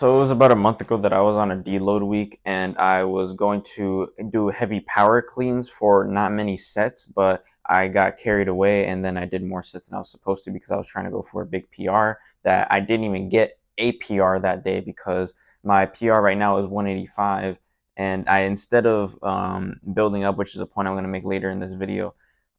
So it was about a month ago that I was on a deload week and I was going to do heavy power cleans for not many sets, but I got carried away and then I did more sets than I was supposed to because I was trying to go for a big PR that I didn't even get a PR that day because my PR right now is 185 and I instead of building up, which is a point I'm going to make later in this video,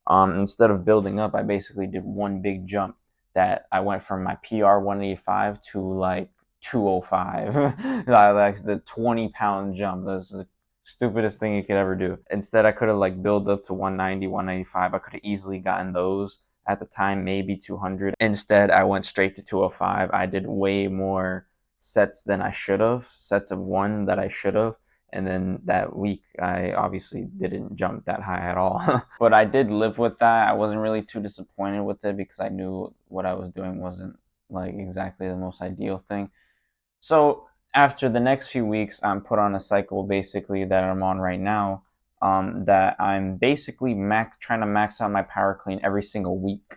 instead of building up, I basically did one big jump that I went from my PR 185 to like 205. Like the 20-pound jump. That's the stupidest thing you could ever do. Instead, I could have like built up to 190, 195. I could have easily gotten those at the time, maybe 200. Instead, I went straight to 205. I did way more sets than I should have, sets of one that I should have. And then that week, I obviously didn't jump that high at all. But I did live with that. I wasn't really too disappointed with it because I knew what I was doing wasn't like exactly the most ideal thing. So after the next few weeks, I'm put on a cycle basically that I'm on right now. That I'm basically trying to max out my power clean every single week.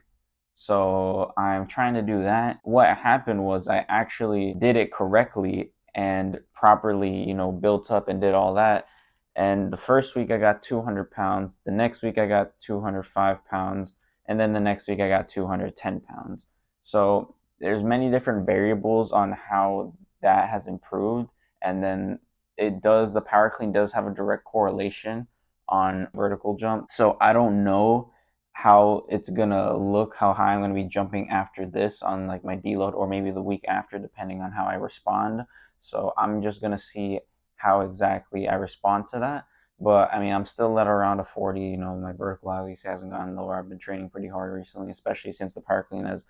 So I'm trying to do that. What happened was I actually did it correctly and properly, built up and did all that. And the first week I got 200 pounds. The next week I got 205 pounds. And then the next week I got 210 pounds. So there's many different variables on how that has improved. And then the power clean does have a direct correlation on vertical jump. So I don't know how it's gonna look, how high I'm gonna be jumping after this on like my deload or maybe the week after, depending on how I respond. So I'm just gonna see how exactly I respond to that. But I mean, I'm still at around a 40. My vertical at least hasn't gotten lower. I've been training pretty hard recently, especially since the power clean has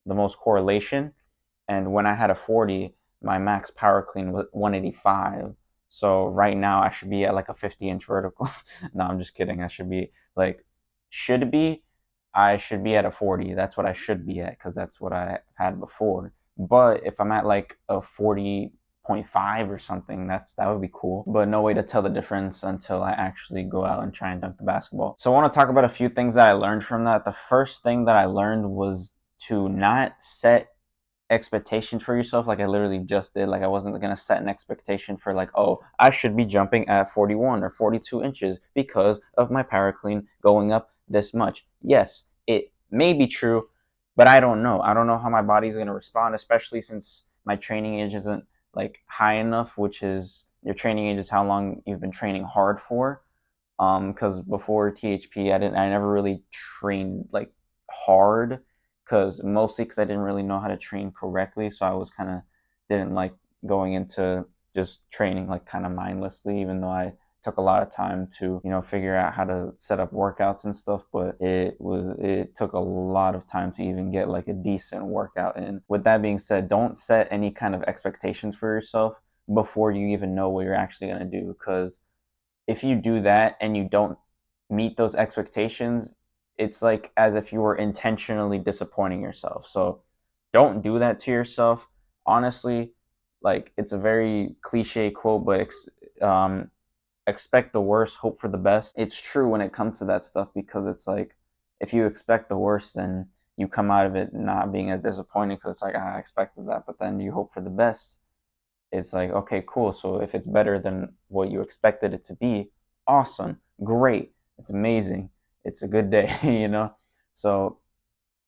the most correlation. And when I had a 40, my max power clean was 185. So right now I should be at like a 50-inch vertical. No, I'm just kidding. I should be like, should be, I should be at a 40. That's what I should be at because that's what I had before. But if I'm at like a 40.5 or something, that would be cool. But no way to tell the difference until I actually go out and try and dunk the basketball. So I want to talk about a few things that I learned from that. The first thing that I learned was to not set expectations for yourself like I literally just did. Like I wasn't going to set an expectation for like, oh, I should be jumping at 41 or 42 inches because of my power clean going up this much. Yes, it may be true, but I don't know. I don't know how my body's going to respond, especially since my training age isn't like high enough, which is your training age is how long you've been training hard for. Because before THP, I never really trained like hard because I didn't really know how to train correctly. So I was kind of didn't like going into just training like kind of mindlessly, even though I took a lot of time to figure out how to set up workouts and stuff. But it took a lot of time to even get like a decent workout in. With that being said, don't set any kind of expectations for yourself before you even know what you're actually going to do, because if you do that and you don't meet those expectations, it's like as if you were intentionally disappointing yourself. So don't do that to yourself. Honestly, like it's a very cliche quote, but expect the worst, hope for the best. It's true when it comes to that stuff because it's like if you expect the worst, then you come out of it not being as disappointed because it's like, I expected that, but then you hope for the best. It's like, okay, cool. So if it's better than what you expected it to be, awesome, great, it's amazing, it's a good day, So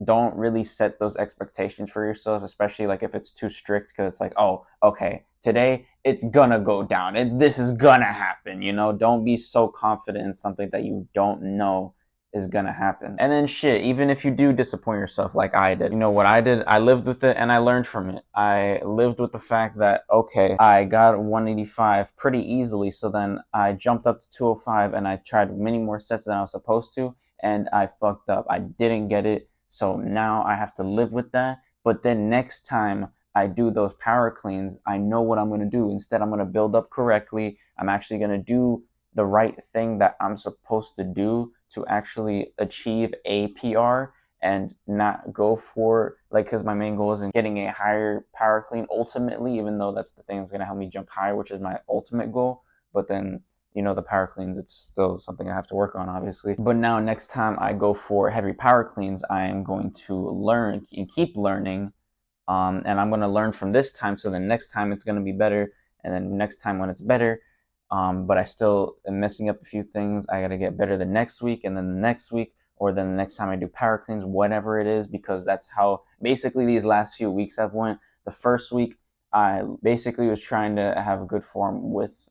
don't really set those expectations for yourself, especially like if it's too strict, because it's like, oh, okay, today it's gonna go down. This is gonna happen, Don't be so confident in something that you don't know is gonna happen. And then shit, even if you do disappoint yourself like I did, what I did, I lived with it and I learned from it. I lived with the fact that, okay, I got 185 pretty easily, so then I jumped up to 205 and I tried many more sets than I was supposed to, and I fucked up. I didn't get it, so now I have to live with that. But then next time I do those power cleans, I know what I'm going to do. Instead, I'm going to build up correctly. I'm actually going to do the right thing that I'm supposed to do to actually achieve a PR and not go for like, because my main goal isn't getting a higher power clean ultimately, even though that's the thing that's going to help me jump higher, which is my ultimate goal. But then the power cleans, it's still something I have to work on, obviously. But now next time I go for heavy power cleans, I am going to learn and keep learning and I'm going to learn from this time, so the next time it's going to be better, and then next time when it's better, but I still am messing up a few things, I got to get better the next week, and then the next week, or then the next time I do power cleans, whatever it is, because that's how basically these last few weeks I've went. The first week I basically was trying to have a good form with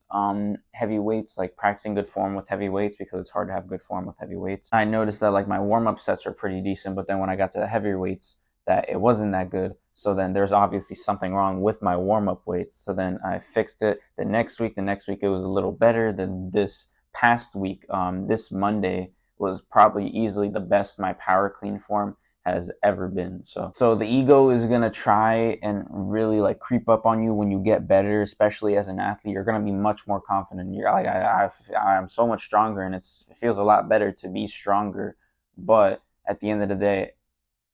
heavy weights, like practicing good form with heavy weights, because it's hard to have good form with heavy weights. I noticed that like my warm-up sets are pretty decent, but then when I got to the heavier weights, that it wasn't that good. So then there's obviously something wrong with my warm-up weights. So then I fixed it. The next week it was a little better than this past week. This Monday was probably easily the best my power clean form has ever been. So the ego is gonna try and really like creep up on you when you get better, especially as an athlete. You're gonna be much more confident. You're like, I'm so much stronger, and it feels a lot better to be stronger. But at the end of the day,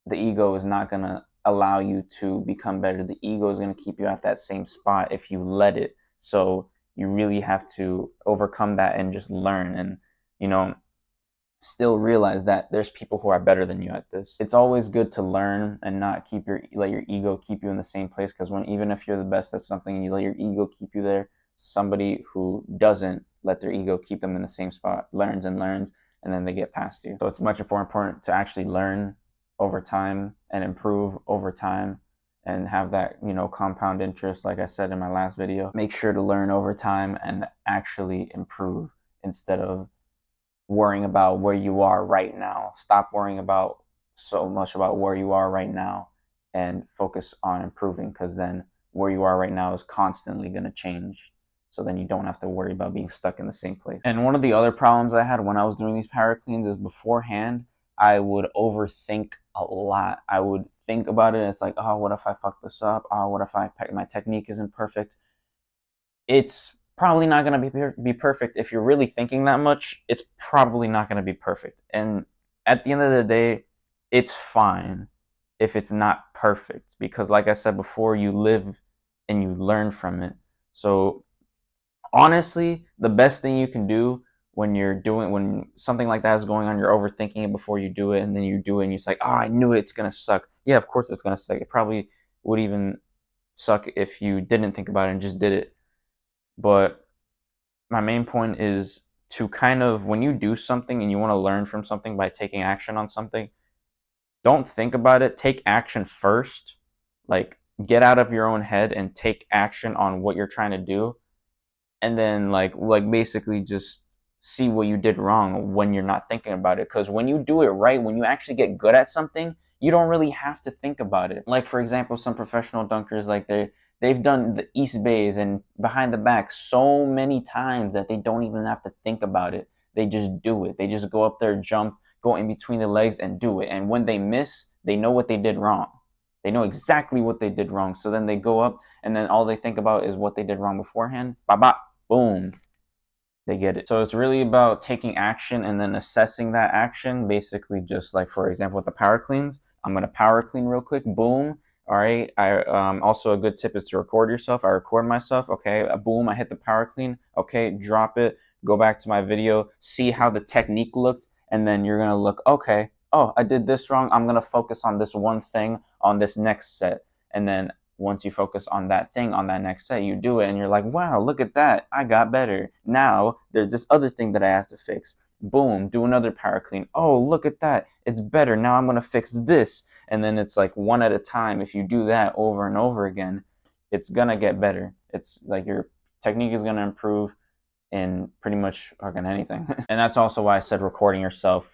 the ego is not gonna allow you to become better. The ego is gonna keep you at that same spot if you let it. So you really have to overcome that and just learn, and you know, still realize that there's people who are better than you at this. It's always good to learn and not let your ego keep you in the same place, because when even if you're the best at something and you let your ego keep you there, somebody who doesn't let their ego keep them in the same spot learns and learns, and then they get past you. So it's much more important to actually learn over time and improve over time and have that, compound interest. Like I said in my last video, make sure to learn over time and actually improve instead of worrying about where you are right now. Stop worrying about so much about where you are right now and focus on improving, because then where you are right now is constantly going to change. So then you don't have to worry about being stuck in the same place. And one of the other problems I had when I was doing these power cleans is beforehand, I would overthink a lot. I would think about it. And it's like, oh, what if I fuck this up? Oh, what if my technique isn't perfect? It's probably not going to be perfect. If you're really thinking that much, it's probably not going to be perfect. And at the end of the day, it's fine if it's not perfect, because like I said before, you live and you learn from it. So honestly, the best thing you can do when something like that is going on, you're overthinking it before you do it, and then you do it and you're like, oh, I knew it's going to suck. Yeah, of course it's going to suck. It probably would even suck if you didn't think about it and just did it. But my main point is to kind of, when you do something and you want to learn from something by taking action on something, don't think about it. Take action first. Like, get out of your own head and take action on what you're trying to do. And then, like basically just see what you did wrong when you're not thinking about it. Because when you do it right, when you actually get good at something, you don't really have to think about it. Like, for example, some professional dunkers, like they've done the East Bays and behind the back so many times that they don't even have to think about it. They just do it. They just go up there, jump, go in between the legs and do it. And when they miss, they know what they did wrong. They know exactly what they did wrong. So then they go up, and then all they think about is what they did wrong beforehand. Ba-ba, boom, they get it. So it's really about taking action and then assessing that action. Basically, just like, for example, with the power cleans, I'm going to power clean real quick. Boom. All right. Also a good tip is to record yourself. I record myself. Okay. Boom. I hit the power clean. Okay. Drop it. Go back to my video. See how the technique looked. And then you're going to look, okay, oh, I did this wrong. I'm going to focus on this one thing on this next set. And then once you focus on that thing on that next set, you do it, and you're like, wow, look at that, I got better. Now there's this other thing that I have to fix. Boom, do another power clean. Oh, look at that, it's better. Now I'm going to fix this. And then it's like one at a time. If you do that over and over again, it's going to get better. It's like your technique is going to improve in pretty much fucking anything. And that's also why I said recording yourself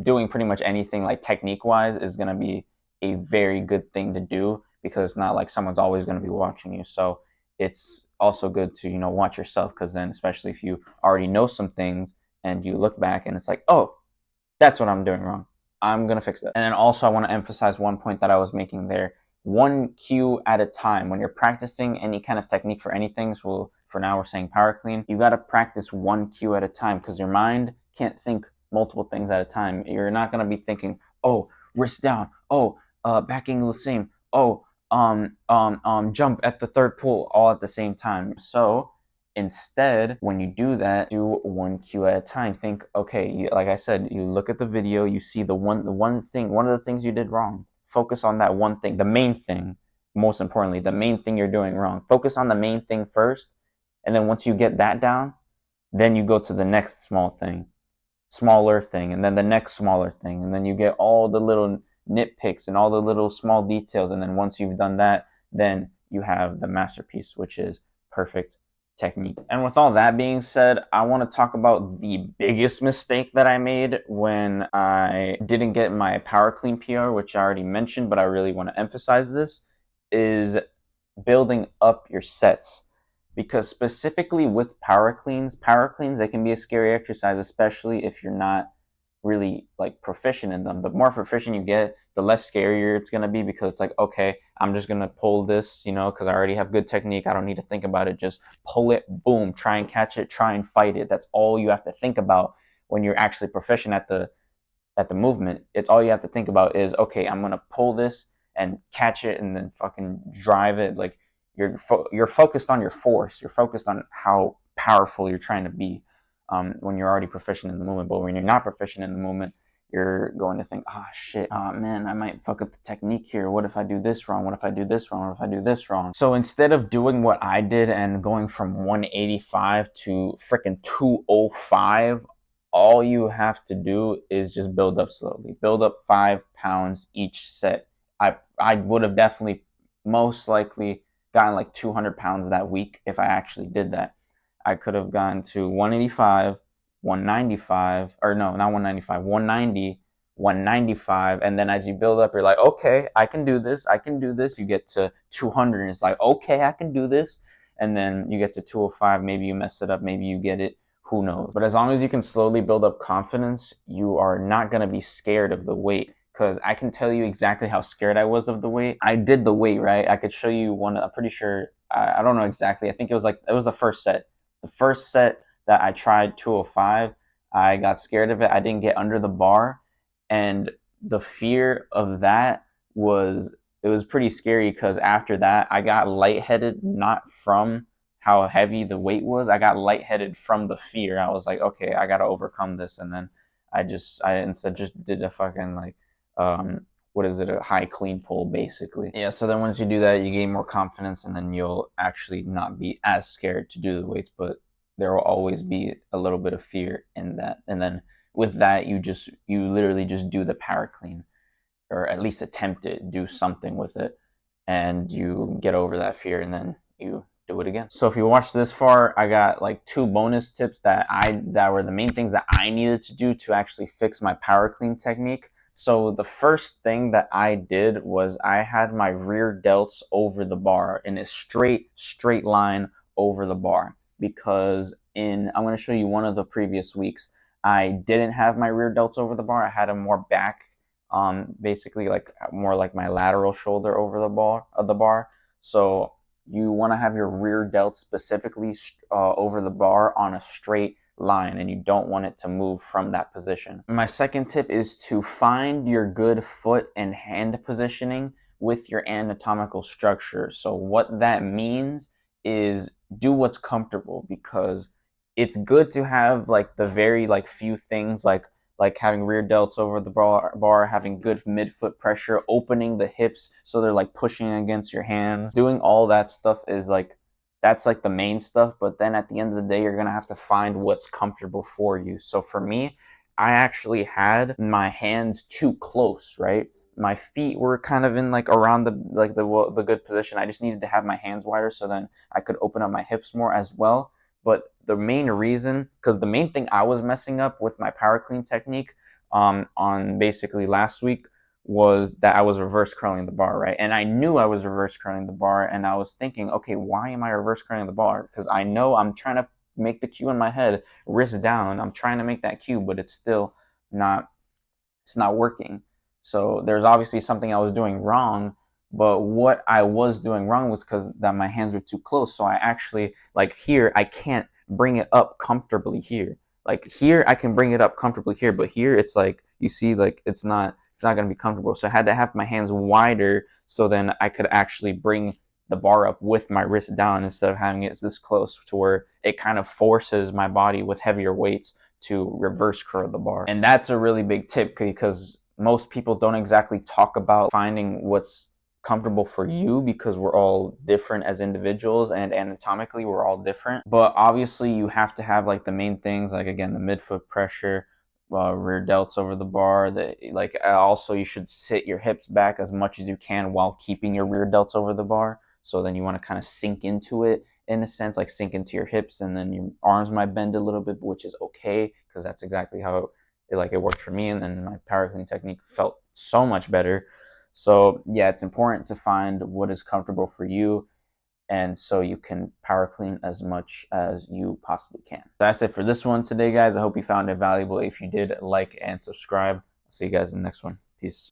doing pretty much anything like technique wise is going to be a very good thing to do, because it's not like someone's always going to be watching you. So it's also good to, watch yourself, because then, especially if you already know some things and you look back and it's like, oh, that's what I'm doing wrong, I'm going to fix that. And then also I want to emphasize one point that I was making there. One cue at a time. When you're practicing any kind of technique for anything, so for now we're saying power clean, you got to practice one cue at a time, because your mind can't think multiple things at a time. You're not going to be thinking, oh, wrist down, oh, back angle the same, oh, jump at the third pull all at the same time. So instead, when you do that, do one cue at a time. Think, okay, like I said, you look at the video, you see the one of the things you did wrong. Focus on that one thing, the main thing, most importantly, the main thing you're doing wrong. Focus on the main thing first, and then once you get that down, then you go to the next smaller thing, and then the next smaller thing, and then you get all the little nitpicks and all the little small details, and then once you've done that, then you have the masterpiece, which is perfect technique. And with all that being said, I want to talk about the biggest mistake that I made when I didn't get my power clean PR, which I already mentioned, but I really want to emphasize this, is building up your sets. Because specifically with power cleans, they can be a scary exercise, especially if you're not really like proficient in them. The more proficient you get, the less scarier it's going to be, because it's like, okay, I'm just going to pull this, because I already have good technique. I don't need to think about it. Just pull it, boom, try and catch it, try and fight it. That's all you have to think about when you're actually proficient at the movement. It's all you have to think about is, okay, I'm going to pull this and catch it and then fucking drive it. Like, you're focused on your force. You're focused on how powerful you're trying to be, when you're already proficient in the movement. But when you're not proficient in the movement, you're going to think, oh shit, oh man, I might fuck up the technique here. What if I do this wrong? What if I do this wrong? What if I do this wrong? So instead of doing what I did and going from 185 to freaking 205, all you have to do is just build up slowly. Build up 5 pounds each set. I would have definitely, most likely, gotten like 200 pounds that week if I actually did that. I could have gone to 185, 195, or no, not 195, 190, 195, and then as you build up, you're like, okay, I can do this, I can do this. You get to 200, and it's like, okay, I can do this. And then you get to 205, maybe you mess it up, maybe you get it, who knows. But as long as you can slowly build up confidence, you are not going to be scared of the weight. Because I can tell you exactly how scared I was of the weight. I did the weight, right? I could show you one. I'm pretty sure, I don't know exactly. I think it was the first set. The first set that I tried 205, I got scared of it. I didn't get under the bar. And the fear of that it was pretty scary, because after that, I got lightheaded, not from how heavy the weight was. I got lightheaded from the fear. I was like, okay, I got to overcome this. And then I instead just did a fucking like, what is it, a high clean pull, basically. Yeah, so then once you do that, you gain more confidence, and then you'll actually not be as scared to do the weights, but there will always be a little bit of fear in that. And then with that, you literally just do the power clean, or at least attempt it, do something with it, and you get over that fear, and then you do it again. So if you watched this far, I got like 2 bonus tips that were the main things that I needed to do to actually fix my power clean technique. So the first thing that I did was I had my rear delts over the bar in a straight line over the bar, because I'm going to show you one of the previous weeks, I didn't have my rear delts over the bar. I had them more back, basically like more like my lateral shoulder over the bar. So you want to have your rear delt specifically over the bar on a straight line, and you don't want it to move from that position. My second tip is to find your good foot and hand positioning with your anatomical structure. So what that means is do what's comfortable, because it's good to have like the very like few things, like having rear delts over the bar, having good midfoot pressure, opening the hips so they're like pushing against your hands. Doing all that stuff is like, that's like the main stuff. But then at the end of the day, you're going to have to find what's comfortable for you. So for me, I actually had my hands too close, right? My feet were kind of in like around the good position. I just needed to have my hands wider so then I could open up my hips more as well. But the main reason, because the main thing I was messing up with my power clean technique, on basically last week, was that I was reverse curling the bar, right? And I knew I was reverse curling the bar, and I was thinking, okay, why am I reverse curling the bar? Because I know I'm trying to make the cue in my head, wrist down. I'm trying to make that cue, but it's still not, it's not working. So there's obviously something I was doing wrong, but what I was doing wrong was because that my hands were too close. So I actually, like here, I can't bring it up comfortably here. Like here, I can bring it up comfortably here, but here it's like, you see, like it's not going to be comfortable. So I had to have my hands wider so then I could actually bring the bar up with my wrist down instead of having it this close, to where it kind of forces my body with heavier weights to reverse curl the bar. And that's a really big tip, because most people don't exactly talk about finding what's comfortable for you, because we're all different as individuals and anatomically we're all different. But obviously you have to have like the main things, like again, the midfoot pressure, rear delts over the bar. Also you should sit your hips back as much as you can while keeping your rear delts over the bar. So then you want to kind of sink into it in a sense, like sink into your hips, and then your arms might bend a little bit, which is okay because that's exactly how it worked for me, and then my power clean technique felt so much better. So yeah, it's important to find what is comfortable for you, and so you can power clean as much as you possibly can. That's it for this one today, guys. I hope you found it valuable. If you did, like and subscribe. I'll see you guys in the next one. Peace.